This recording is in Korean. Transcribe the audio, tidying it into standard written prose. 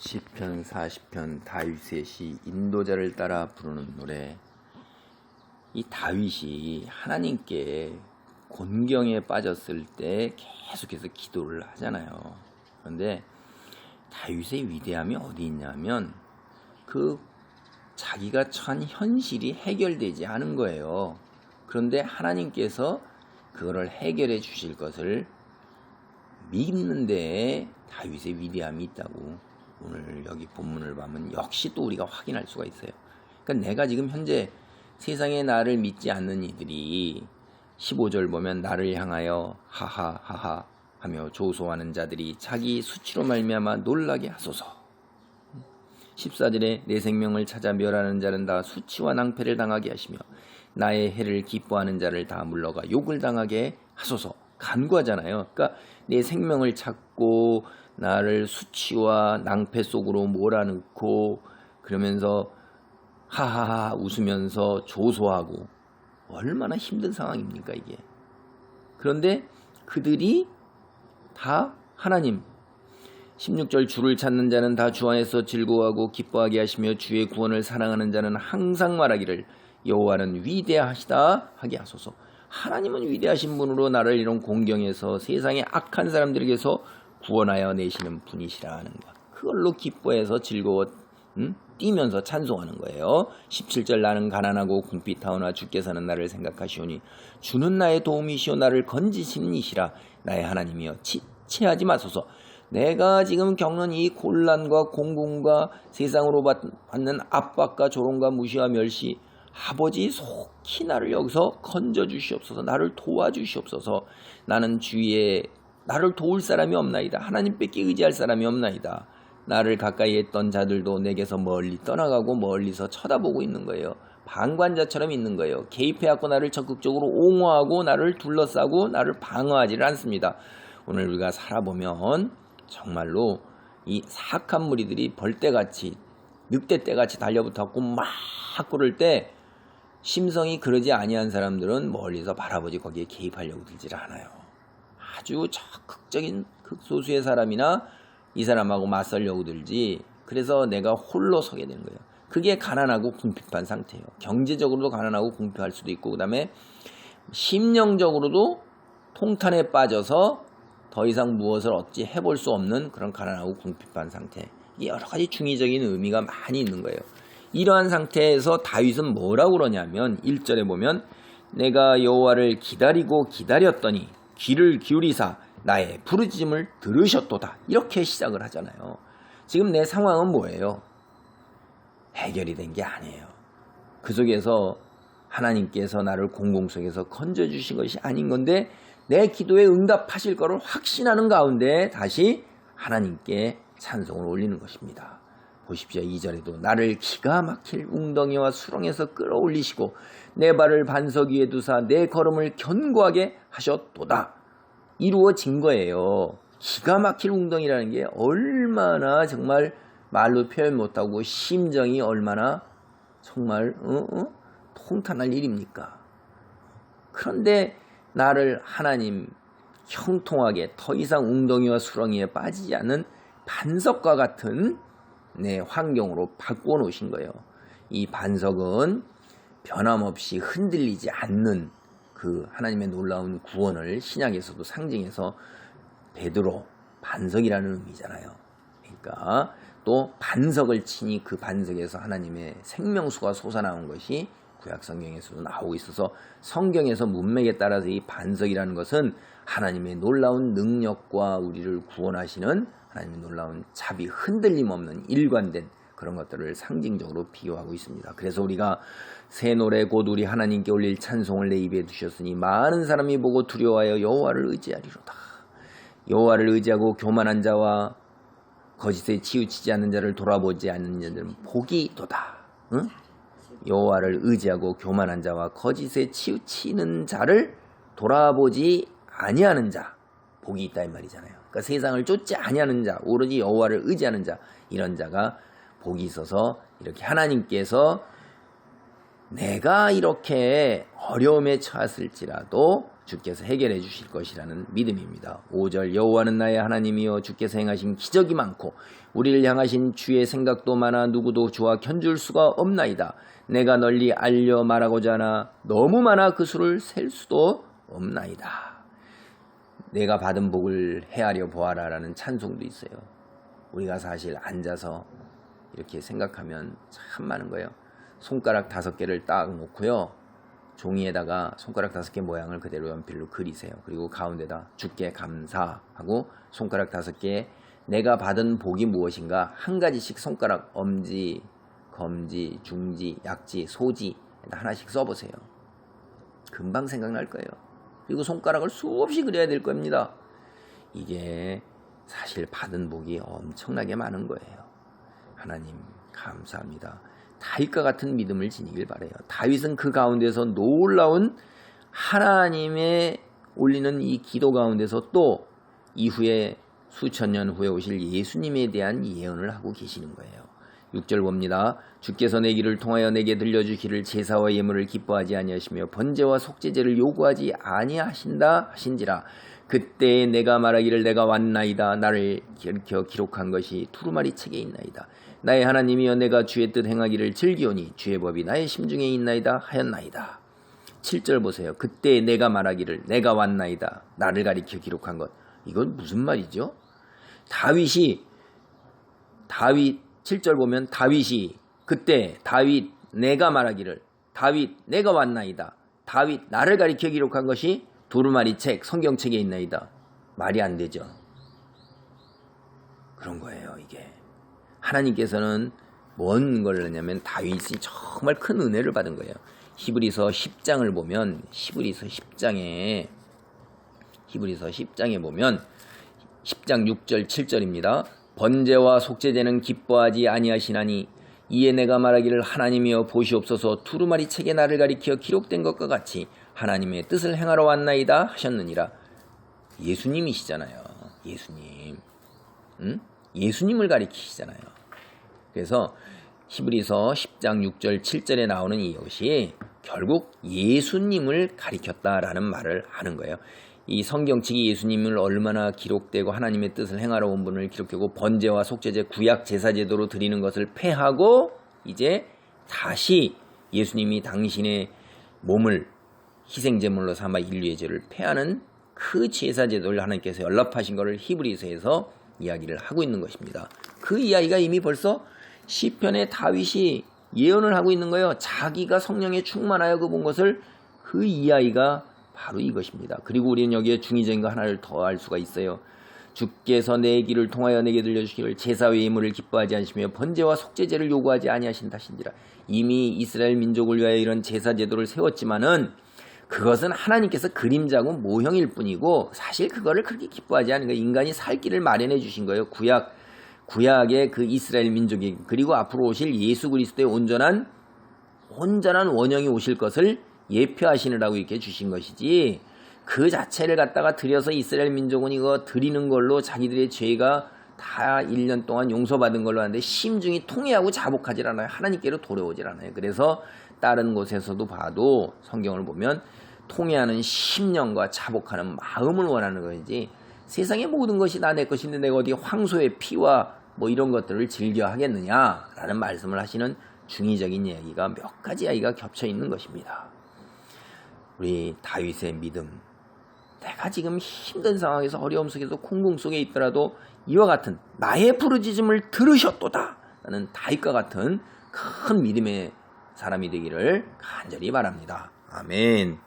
시편 40편 다윗의 시 인도자를 따라 부르는 노래. 이 다윗이 하나님께 곤경에 빠졌을 때 계속해서 기도를 하잖아요. 그런데 다윗의 위대함이 어디 있냐면 그 자기가 처한 현실이 해결되지 않은 거예요. 그런데 하나님께서 그거를 해결해 주실 것을 믿는 데에 다윗의 위대함이 있다고 오늘 여기 본문을 보면 역시 또 우리가 확인할 수가 있어요. 그러니까 내가 지금 현재 세상에 나를 믿지 않는 이들이 15절 보면 나를 향하여 하하하하 하며 조소하는 자들이 자기 수치로 말미암아 놀라게 하소서. 14절에 내 생명을 찾아 멸하는 자는 다 수치와 낭패를 당하게 하시며 나의 해를 기뻐하는 자를 다 물러가 욕을 당하게 하소서. 간구하잖아요. 그러니까 내 생명을 찾고 나를 수치와 낭패 속으로 몰아넣고 그러면서 하하하 웃으면서 조소하고 얼마나 힘든 상황입니까 이게. 그런데 그들이 다 하나님 16절 주를 찾는 자는 다 주 안에서 즐거워하고 기뻐하게 하시며 주의 구원을 사랑하는 자는 항상 말하기를 여호와는 위대하시다 하게 하소서. 하나님은 위대하신 분으로 나를 이런 공경에서 세상의 악한 사람들에게서 구원하여 내시는 분이시라 하는 것. 그걸로 기뻐해서 즐거워 뛰면서 찬송하는 거예요. 17절 나는 가난하고 궁핍하오나 주께서는 나를 생각하시오니 주는 나의 도움이시오 나를 건지시는 이시라. 나의 하나님이여 지체하지 마소서. 내가 지금 겪는 이 곤란과 공공과 세상으로 받는 압박과 조롱과 무시와 멸시 아버지 속히 나를 여기서 건져주시옵소서. 나를 도와주시옵소서. 나는 주위에 나를 도울 사람이 없나이다. 하나님밖에 의지할 사람이 없나이다. 나를 가까이 했던 자들도 내게서 멀리 떠나가고 멀리서 쳐다보고 있는 거예요. 방관자처럼 있는 거예요. 개입해갖고 나를 적극적으로 옹호하고 나를 둘러싸고 나를 방어하지를 않습니다. 오늘 우리가 살아보면 정말로 이 사악한 무리들이 벌떼같이 늑대떼같이 달려붙었고 막 그럴 때 심성이 그러지 아니한 사람들은 멀리서 바라보지 거기에 개입하려고 들지를 않아요. 아주 적극적인 극소수의 사람이나 이 사람하고 맞설려고 들지. 그래서 내가 홀로 서게 되는 거예요. 그게 가난하고 궁핍한 상태예요. 경제적으로도 가난하고 궁핍할 수도 있고 그 다음에 심령적으로도 통탄에 빠져서 더 이상 무엇을 어찌 해볼 수 없는 그런 가난하고 궁핍한 상태. 이게 여러 가지 중의적인 의미가 많이 있는 거예요. 이러한 상태에서 다윗은 뭐라고 그러냐면 1절에 보면 내가 여호와를 기다리고 기다렸더니 귀를 기울이사 나의 부르짖음을 들으셨도다. 이렇게 시작을 하잖아요. 지금 내 상황은 뭐예요? 해결이 된 게 아니에요. 그 속에서 하나님께서 나를 공공 속에서 건져주신 것이 아닌 건데 내 기도에 응답하실 것을 확신하는 가운데 다시 하나님께 찬송을 올리는 것입니다. 보십시오. 2절에도 나를 기가 막힐 웅덩이와 수렁에서 끌어올리시고 내 발을 반석 위에 두사 내 걸음을 견고하게 하셨도다. 이루어진 거예요. 기가 막힐 웅덩이라는 게 얼마나 정말 말로 표현 못하고 심정이 얼마나 정말 통탄할 일입니까? 그런데 나를 하나님 형통하게 더 이상 웅덩이와 수렁이에 빠지지 않는 반석과 같은 환경으로 바꿔놓으신 거예요. 이 반석은 변함없이 흔들리지 않는 그 하나님의 놀라운 구원을 신약에서도 상징해서 베드로 반석이라는 의미잖아요. 그러니까 또 반석을 치니 그 반석에서 하나님의 생명수가 솟아나온 것이 구약 성경에서도 나오고 있어서 성경에서 문맥에 따라서 이 반석이라는 것은 하나님의 놀라운 능력과 우리를 구원하시는 하나님의 놀라운 자비 흔들림 없는 일관된 그런 것들을 상징적으로 비유하고 있습니다. 그래서 우리가 새 노래 곧 우리 하나님께 올릴 찬송을 내 입에 두셨으니 많은 사람이 보고 두려워하여 여호와를 의지하리로다. 여호와를 의지하고 교만한 자와 거짓에 치우치지 않는 자를 돌아보지 않는 자들은 복이 있도다. 응? 여호와를 의지하고 교만한 자와 거짓에 치우치는 자를 돌아보지 아니하는 자 복이 있다 이 말이잖아요. 그러니까 세상을 쫓지 아니하는 자 오로지 여호와를 의지하는 자 이런 자가 복이 있어서 이렇게 하나님께서 내가 이렇게 어려움에 처했을지라도 주께서 해결해 주실 것이라는 믿음입니다. 5절 여호와는 나의 하나님이여 주께서 행하신 기적이 많고 우리를 향하신 주의 생각도 많아 누구도 주와 견줄 수가 없나이다. 내가 널리 알려 말하고자 하나 너무 많아 그 수를 셀 수도 없나이다. 내가 받은 복을 헤아려 보아라 라는 찬송도 있어요. 우리가 사실 앉아서 이렇게 생각하면 참 많은 거예요. 손가락 5개를 딱 놓고요. 종이에다가 손가락 5개 모양을 그대로 연필로 그리세요. 그리고 가운데다 주께 감사하고 손가락 5개에 내가 받은 복이 무엇인가 한 가지씩 손가락 엄지, 검지, 중지, 약지, 소지 하나씩 써보세요. 금방 생각날 거예요. 그리고 손가락을 수없이 그려야 될 겁니다. 이게 사실 받은 복이 엄청나게 많은 거예요. 하나님 감사합니다. 다윗과 같은 믿음을 지니길 바라요. 다윗은 그 가운데서 놀라운 하나님의 올리는 이 기도 가운데서 또 이후에 수천 년 후에 오실 예수님에 대한 예언을 하고 계시는 거예요. 6절 봅니다. 주께서 내 길을 통하여 내게 들려주기를 제사와 예물을 기뻐하지 아니하시며 번제와 속죄제를 요구하지 아니하신다 하신지라. 그때 내가 말하기를 내가 왔나이다. 나를 가리켜 기록한 것이 두루마리 책에 있나이다. 나의 하나님이여 내가 주의 뜻 행하기를 즐기오니 주의 법이 나의 심중에 있나이다 하였나이다. 7절 보세요. 그때 내가 말하기를 내가 왔나이다. 나를 가리켜 기록한 것. 이건 무슨 말이죠? 다윗 7절 보면 다윗이 그때 다윗 내가 말하기를 다윗 내가 왔나이다. 다윗 나를 가리켜 기록한 것이 두루마리 책 성경책에 있나이다. 말이 안 되죠. 그런 거예요. 이게 하나님께서는 뭔 걸 하냐면 다윗이 정말 큰 은혜를 받은 거예요. 히브리서 10장을 보면 히브리서 10장에 보면 10장 6절 7절입니다. 번제와 속죄제는 기뻐하지 아니하시나니 이에 내가 말하기를 하나님이여 보시옵소서 두루마리 책에 나를 가리켜 기록된 것과 같이 하나님의 뜻을 행하러 왔나이다 하셨느니라. 예수님이시잖아요. 예수님. 예수님을 가리키시잖아요. 그래서 히브리서 10장 6절 7절에 나오는 이것이 결국 예수님을 가리켰다라는 말을 하는 거예요. 이 성경책이 예수님을 얼마나 기록되고 하나님의 뜻을 행하러 온 분을 기록하고 번제와 속죄제 구약 제사제도로 드리는 것을 폐하고 이제 다시 예수님이 당신의 몸을 희생제물로 삼아 인류의 죄를 폐하는 그 제사제도를 하나님께서 연락하신 것을 히브리서에서 이야기를 하고 있는 것입니다. 그 이야기가 이미 벌써 시편의 다윗이 예언을 하고 있는 거예요. 자기가 성령에 충만하여 그 본 것을 그 이야기가 바로 이것입니다. 그리고 우리는 여기에 중의적인 거 하나를 더 알 수가 있어요. 주께서 내 길을 통하여 내게 들려주시기를 제사와 예물을 기뻐하지 않으시며 번제와 속죄제를 요구하지 아니하신다 하신지라. 이미 이스라엘 민족을 위하여 이런 제사 제도를 세웠지만은 그것은 하나님께서 그림자고 모형일 뿐이고 사실 그거를 그렇게 기뻐하지 않은 거예요. 인간이 살 길을 마련해 주신 거예요. 구약의 그 이스라엘 민족이 그리고 앞으로 오실 예수 그리스도의 온전한 원형이 오실 것을 예표하시느라고 이렇게 주신 것이지 그 자체를 갖다가 들여서 이스라엘 민족은 이거 드리는 걸로 자기들의 죄가 다 1년 동안 용서받은 걸로 하는데 심중이 통회하고 자복하질 않아요. 하나님께로 돌아오질 않아요. 그래서 다른 곳에서도 봐도 성경을 보면 통회하는 심령과 자복하는 마음을 원하는 것이지 세상의 모든 것이 다 내 것인데 내가 어디 황소의 피와 뭐 이런 것들을 즐겨 하겠느냐라는 말씀을 하시는 중의적인 이야기가 몇 가지 이야기가 겹쳐 있는 것입니다. 우리 다윗의 믿음, 내가 지금 힘든 상황에서 어려움 속에서 공공 속에 있더라도 이와 같은 나의 부르짖음을 들으셨도다 라는 다윗과 같은 큰 믿음의 사람이 되기를 간절히 바랍니다. 아멘.